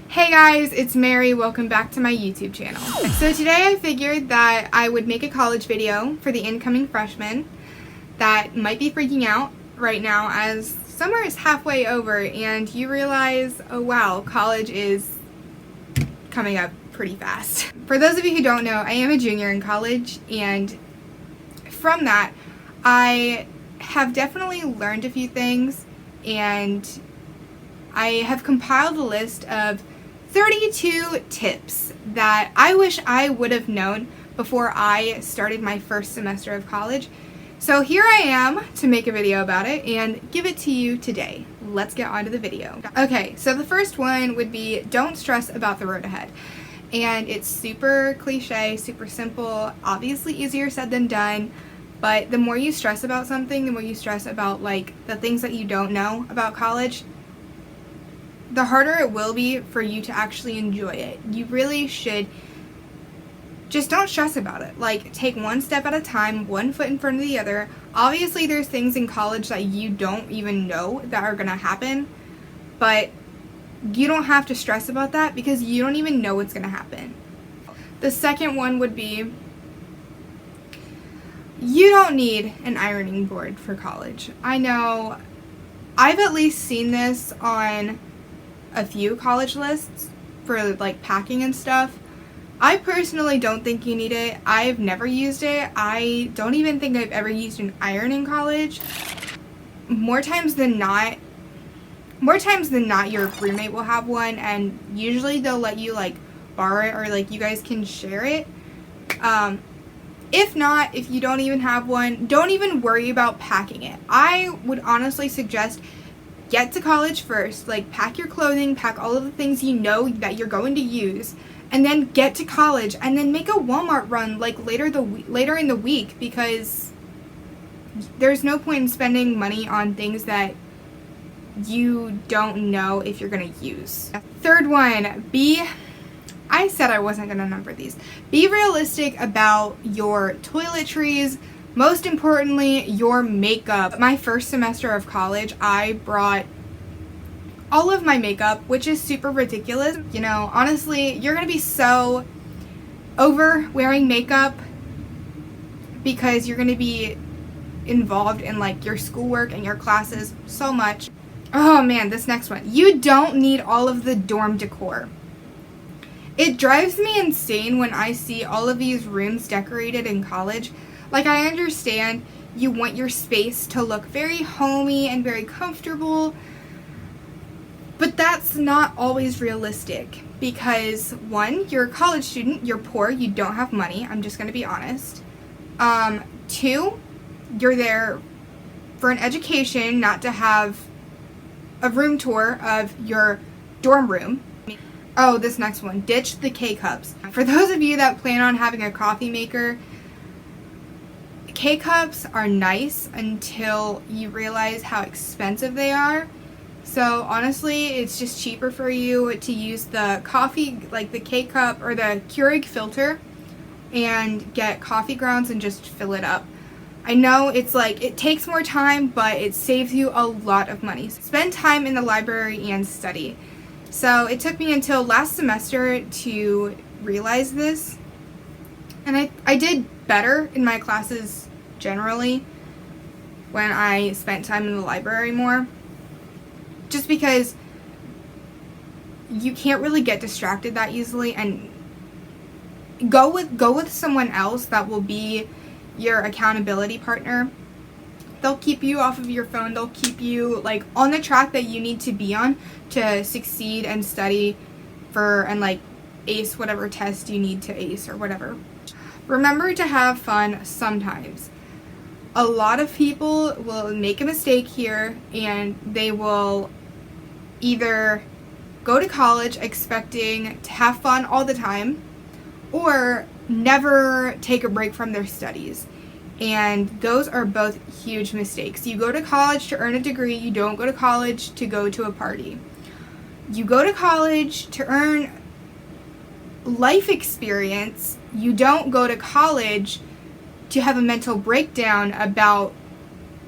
Hey guys, it's Mary. Welcome back to my YouTube channel. So today I figured that I would make a college video for the incoming freshmen that might be freaking out right now as summer is halfway over and you realize, oh wow, college is coming up pretty fast. For those of you who don't know, I am a junior in college, and from that I have definitely learned a few things, and I have compiled a list of 32 tips that I wish I would have known before I started my first semester of college. So here I am to make a video about it and give it to you today. Let's get on to the video. Okay, so the first one would be don't stress about the road ahead. And it's super cliche, super simple, obviously easier said than done, but the more you stress about something, the more you stress about like the things that you don't know about college, the harder it will be for you to actually enjoy it. You really should just don't stress about it. Like, take one step at a time, one foot in front of the other. Obviously, there's things in college that you don't even know that are gonna happen, but you don't have to stress about that because you don't even know what's gonna happen. The second one would be, you don't need an ironing board for college. I know I've at least seen this on a few college lists for like packing and stuff. I personally don't think you need it. I've never used it. I don't even think I've ever used an iron in college. More times than not your roommate will have one, and usually they'll let you like borrow it, or like you guys can share it. If not, if you don't even have one, don't even worry about packing it. I would honestly suggest get to college first, like pack your clothing, pack all of the things you know that you're going to use, and then get to college and then make a Walmart run like later in the week, because there's no point in spending money on things that you don't know if you're going to use. Third one, I said I wasn't going to number these. Be realistic about your toiletries. Most importantly, your makeup. My first semester of college, I brought all of my makeup, which is super ridiculous. You know, honestly, you're gonna be so over wearing makeup because you're gonna be involved in like your schoolwork and your classes so much. Oh man, this next one. You don't need all of the dorm decor. It drives me insane when I see all of these rooms decorated in college. Like, I understand you want your space to look very homey and very comfortable, but that's not always realistic because, one, you're a college student, you're poor, you don't have money, I'm just going to be honest. Two, you're there for an education, not to have a room tour of your dorm room. Oh, this next one, ditch the K-cups. For those of you that plan on having a coffee maker, K-cups are nice until you realize how expensive they are. So honestly, it's just cheaper for you to use the coffee, like the K-cup or the Keurig filter, and get coffee grounds and just fill it up. I know it's like, it takes more time, but it saves you a lot of money. Spend time in the library and study. So it took me until last semester to realize this, and I did better in my classes generally when I spent time in the library more, just because you can't really get distracted that easily, and go with someone else that will be your accountability partner. They'll keep you off of your phone, they'll keep you like on the track that you need to be on to succeed and study for and like ace whatever test you need to ace or whatever. Remember to have fun sometimes. A lot of people will make a mistake here, and they will either go to college expecting to have fun all the time or never take a break from their studies. And those are both huge mistakes. You go to college to earn a degree, you don't go to college to go to a party. You go to college to earn life experience. You don't go to college to have a mental breakdown about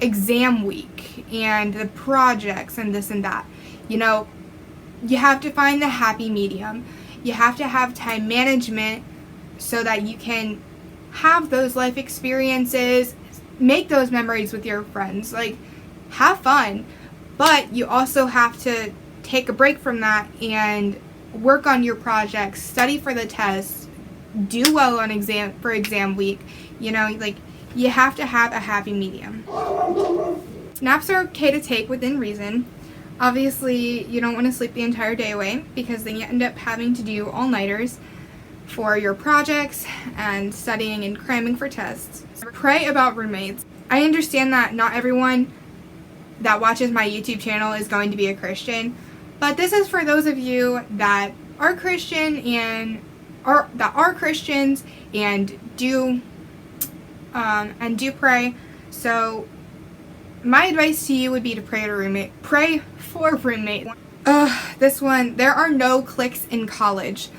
exam week and the projects and this and that. You know, you have to find the happy medium. You have to have time management so that you can have those life experiences, make those memories with your friends, like have fun. But you also have to take a break from that and work on your projects, study for the tests, do well on exam week. You know, like you have to have a happy medium. Naps are okay to take within reason. Obviously, you don't want to sleep the entire day away because then you end up having to do all-nighters for your projects and studying and cramming for tests. Pray about roommates. I understand that not everyone that watches my YouTube channel is going to be a Christian, but this is for those of you that are Christian and are Christians and do pray. So my advice to you would be to pray for a roommate. This one, there are no cliques in college.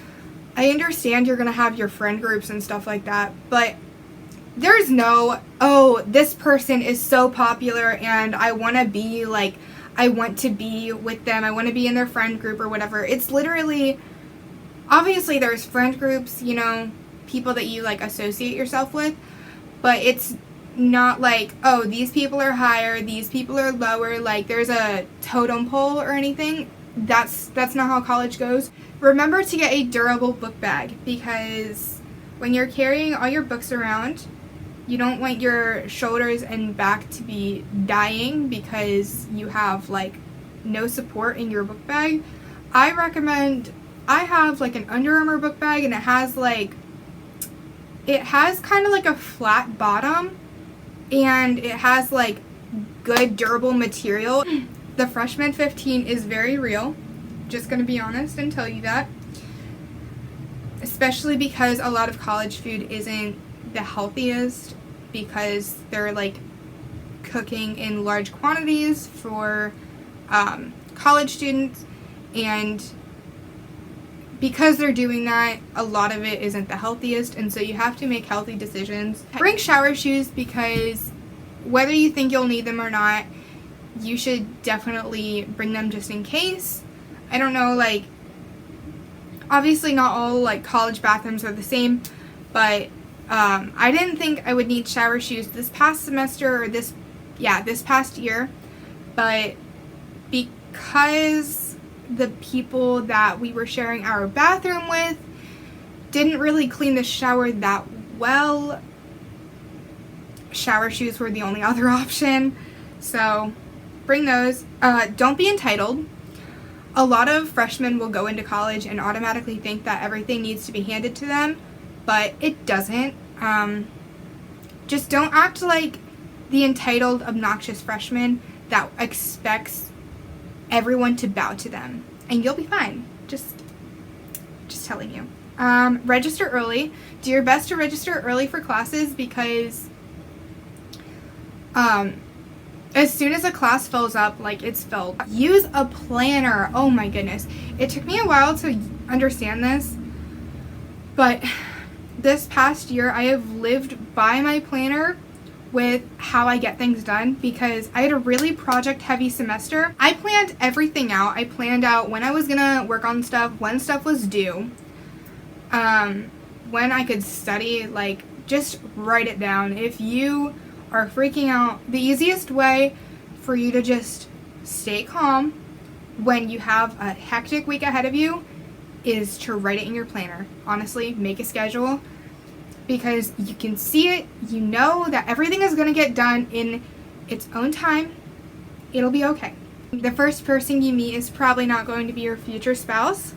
I understand you're gonna have your friend groups and stuff like that, but there's no, oh, this person is so popular and I want to be with them, I want to be in their friend group or whatever. It's literally, obviously there's friend groups, you know, people that you like associate yourself with, but it's not like, oh, these people are higher, these people are lower, like there's a totem pole or anything. That's not how college goes. Remember to get a durable book bag, because when you're carrying all your books around, you don't want your shoulders and back to be dying because you have like no support in your book bag. I have like an Under Armour book bag, and it has kind of like a flat bottom, and it has like good durable material. The Freshmen 15 is very real. Just gonna be honest and tell you that. Especially because a lot of college food isn't the healthiest, because they're like cooking in large quantities for college students, and because they're doing that, a lot of it isn't the healthiest, and so you have to make healthy decisions. Bring shower shoes, because whether you think you'll need them or not, you should definitely bring them just in case. I don't know, like, obviously not all like college bathrooms are the same, but I didn't think I would need shower shoes this past semester, or this past year, but because the people that we were sharing our bathroom with didn't really clean the shower that well, shower shoes were the only other option. So bring those. Don't be entitled. A lot of freshmen will go into college and automatically think that everything needs to be handed to them, but it doesn't. Just don't act like the entitled, obnoxious freshman that expects everyone to bow to them, and you'll be fine. Just telling you. Register early. Do your best to register early for classes, because as soon as a class fills up, like it's filled. Use a planner. Oh my goodness. It took me a while to understand this, but this past year I have lived by my planner with how I get things done, because I had a really project heavy semester. I planned everything out. I planned out when I was gonna work on stuff, when stuff was due, when I could study. Like, just write it down. If you are freaking out, the easiest way for you to just stay calm when you have a hectic week ahead of you is to write it in your planner. Honestly, make a schedule, because you can see it, you know that everything is going to get done in its own time. It'll be okay. The first person you meet is probably not going to be your future spouse.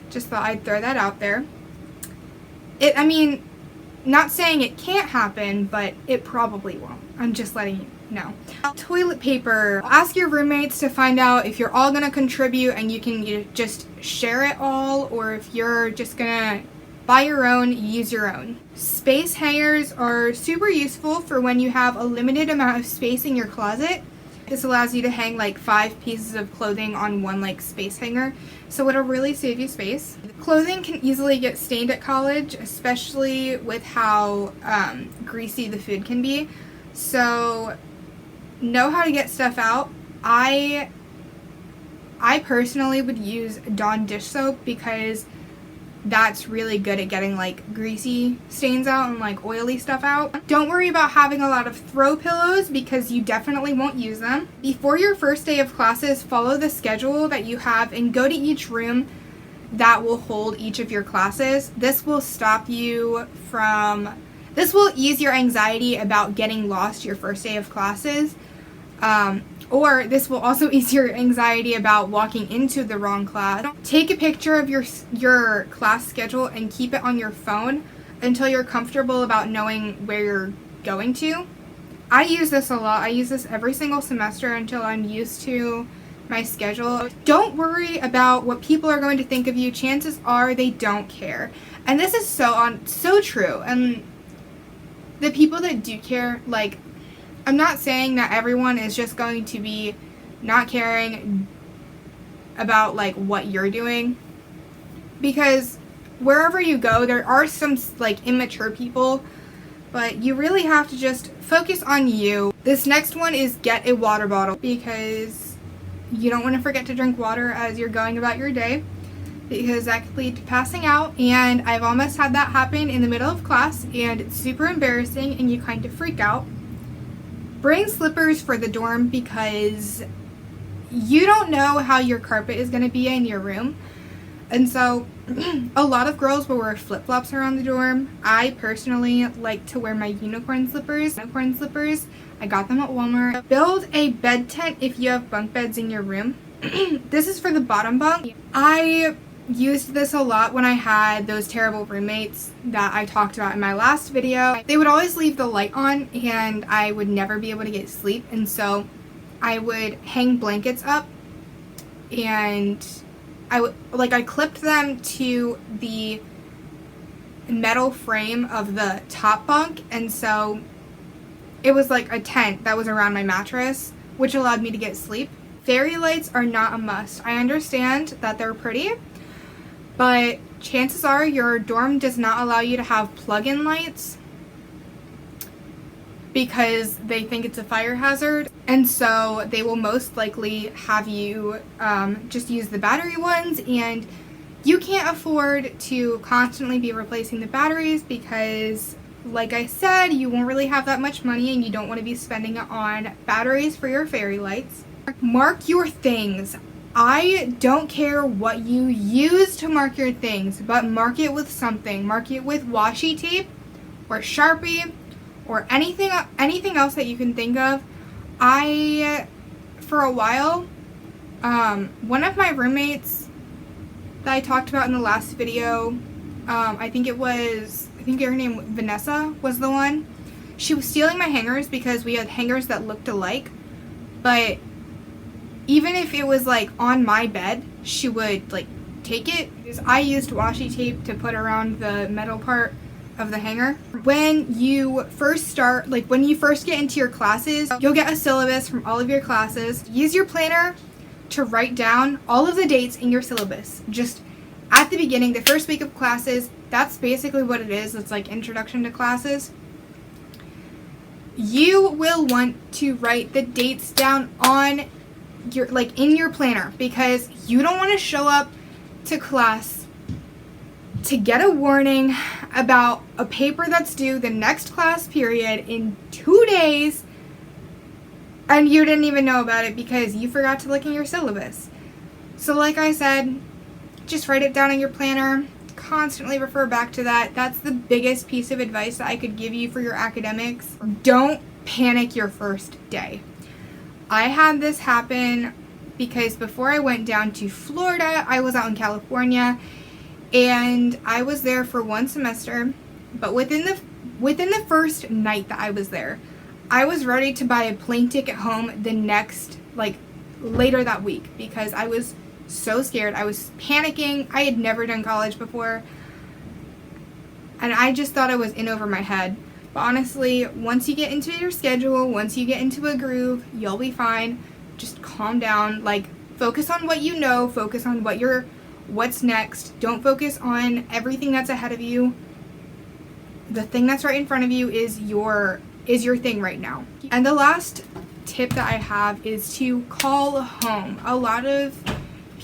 Just thought I'd throw that out there. Not saying it can't happen, but it probably won't. I'm just letting you know. Toilet paper. Ask your roommates to find out if you're all going to contribute and you can just share it all, or if you're just going to buy your own, use your own. Space hangers are super useful for when you have a limited amount of space in your closet. This allows you to hang like 5 pieces of clothing on one like space hanger, so it'll really save you space. Clothing can easily get stained at college, especially with how greasy the food can be. So know how to get stuff out. I I personally would use Dawn dish soap because that's really good at getting like greasy stains out and like oily stuff out. Don't worry about having a lot of throw pillows because you definitely won't use them. Before your first day of classes, follow the schedule that you have and go to each room that will hold each of your classes. This will ease your anxiety about getting lost your first day of classes. Or this will also ease your anxiety about walking into the wrong class. Take a picture of your class schedule and keep it on your phone until you're comfortable about knowing where you're going to. I use this a lot. I use this every single semester until I'm used to my schedule. Don't worry about what people are going to think of you. Chances are they don't care. And this is so true. And the people that do care, like, I'm not saying that everyone is just going to be not caring about like what you're doing, because wherever you go there are some like immature people, but you really have to just focus on you. This next one is get a water bottle because you don't want to forget to drink water as you're going about your day, because that could lead to passing out, and I've almost had that happen in the middle of class and it's super embarrassing and you kind of freak out. Bring slippers for the dorm because you don't know how your carpet is going to be in your room. And so a lot of girls will wear flip-flops around the dorm. I personally like to wear my unicorn slippers. I got them at Walmart. Build a bed tent if you have bunk beds in your room. This is for the bottom bunk. I used this a lot when I had those terrible roommates that I talked about in my last video. They would always leave the light on and I would never be able to get sleep, and so I would hang blankets up and I clipped them to the metal frame of the top bunk, and so it was like a tent that was around my mattress, which allowed me to get sleep. Fairy lights are not a must. I understand that they're pretty, but chances are your dorm does not allow you to have plug-in lights because they think it's a fire hazard, and so they will most likely have you just use the battery ones, and you can't afford to constantly be replacing the batteries because, like I said, you won't really have that much money and you don't want to be spending it on batteries for your fairy lights. Mark your things. I don't care what you use to mark your things, but mark it with something. Mark it with washi tape or Sharpie or anything else that you can think of. For a while, one of my roommates that I talked about in the last video, I think her name Vanessa was the one. She was stealing my hangers because we had hangers that looked alike, but even if it was like on my bed, she would like take it. I used washi tape to put around the metal part of the hanger. When you first get into your classes, you'll get a syllabus from all of your classes. Use your planner to write down all of the dates in your syllabus. Just at the beginning, the first week of classes, that's basically what it is. It's like introduction to classes. You will want to write the dates down on in your planner, because you don't want to show up to class to get a warning about a paper that's due the next class period in 2 days and you didn't even know about it because you forgot to look in your syllabus. So like I said, just write it down in your planner, constantly refer back to that. That's the biggest piece of advice that I could give you for your academics. Don't panic your first day. I had this happen because before I went down to Florida, I was out in California and I was there for 1 semester, but within the first night that I was there, I was ready to buy a plane ticket home the next, later that week, because I was so scared. I was panicking. I had never done college before, and I just thought I was in over my head. But honestly, once you get into your schedule, once you get into a groove, you'll be fine. Just calm down. Focus on what you know. Focus on what's next. Don't focus on everything that's ahead of you. The thing that's right in front of you is your thing right now. And the last tip that I have is to call home. A lot of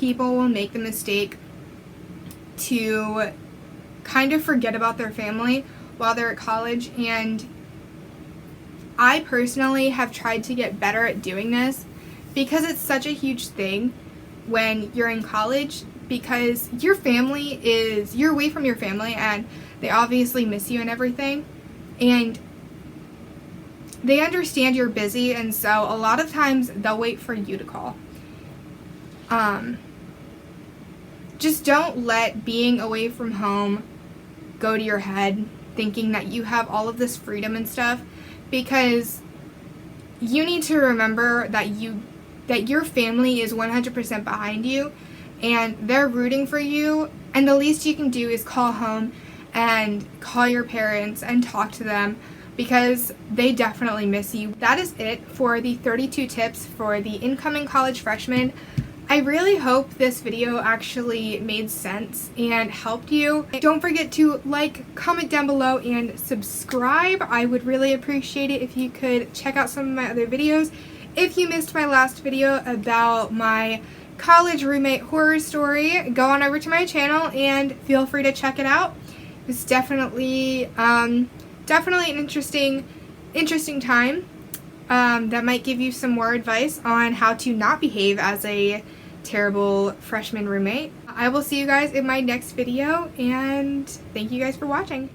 people will make the mistake to kind of forget about their family while they're at college, and I personally have tried to get better at doing this because it's such a huge thing when you're in college, because you're away from your family and they obviously miss you and everything, and they understand you're busy, and so a lot of times they'll wait for you to call. Just don't let being away from home go to your head, thinking that you have all of this freedom and stuff, because you need to remember that your family is 100% behind you and they're rooting for you, and the least you can do is call home and call your parents and talk to them, because they definitely miss you. That is it for the 32 tips for the incoming college freshman. I really hope this video actually made sense and helped you. Don't forget to like, comment down below, and subscribe. I would really appreciate it if you could check out some of my other videos. If you missed my last video about my college roommate horror story, go on over to my channel and feel free to check it out. It's definitely an interesting time that might give you some more advice on how to not behave as a terrible freshman roommate. I will see you guys in my next video, and thank you guys for watching.